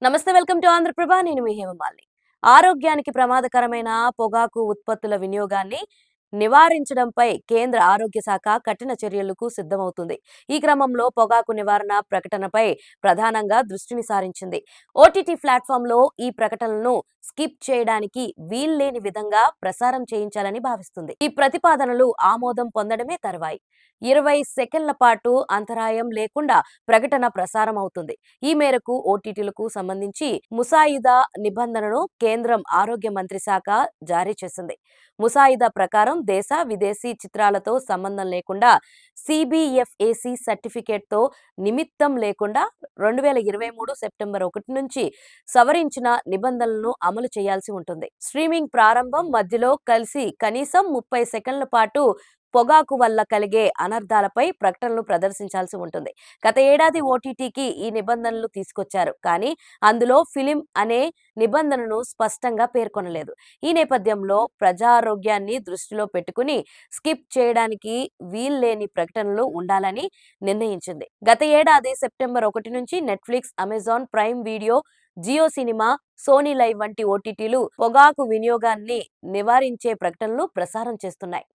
నమస్తే, welcome to Andhraprabha. నేను మీ హేమమాలిని. ఆరోగ్యానికి ప్రమాదకరమైన పొగాకు ఉత్పత్తుల వినియోగాన్ని నివారించడంపై కేంద్ర ఆరోగ్య శాఖ కఠిన చర్యలకు సిద్ధమవుతుంది. ఈ క్రమంలో పొగాకు నివారణ ప్రకటనపై ప్రధానంగా దృష్టిని సారించింది. ఓటీటీ ప్లాట్ఫామ్లో ఈ ప్రకటనలను స్కిప్ చేయడానికి వీల్లేని విధంగా ప్రసారం చేయించాలని భావిస్తుంది. ఈ ప్రతిపాదనలు ఆమోదం పొందడమే తర్వాయి 20 సెకన్ల పాటు అంతరాయం లేకుండా ప్రకటన ప్రసారం అవుతుంది. ఈ మేరకు ఓటీటీలకు సంబంధించి ముసాయిదా నిబంధనను కేంద్రం ఆరోగ్య మంత్రి శాఖ జారీ చేసింది. ముసాయిదా ప్రకారం దేశ విదేశీ చిత్రాలతో సంబంధం లేకుండా సిబిఎఫ్ఏసి సర్టిఫికేట్తో నిమిత్తం లేకుండా 2023 సెప్టెంబర్ 1 నుంచి సవరించిన నిబంధనలను అమలు చేయాల్సి ఉంటుంది. స్ట్రీమింగ్ ప్రారంభం మధ్యలో కలిసి కనీసం 30 సెకన్ల పాటు పొగాకు వల్ల కలిగే అనర్థాలపై ప్రకటనలు ప్రదర్శించాల్సి ఉంటుంది. గత ఏడాది ఓటీటీకి ఈ నిబంధనలు తీసుకొచ్చారు, కానీ అందులో ఫిలిం అనే నిబంధనను స్పష్టంగా పేర్కొనలేదు. ఈ నేపథ్యంలో ప్రజారోగ్యాన్ని దృష్టిలో పెట్టుకుని స్కిప్ చేయడానికి వీల్లేని ప్రకటనలు ఉండాలని నిర్ణయించింది. గత ఏడాది సెప్టెంబర్ 1 నుంచి Netflix, Amazon Prime Video, Jio cinema, Sony LIV వంటి ఓటీటీలు పొగాకు వినియోగాన్ని నివారించే ప్రకటనలు ప్రసారం చేస్తున్నాయి.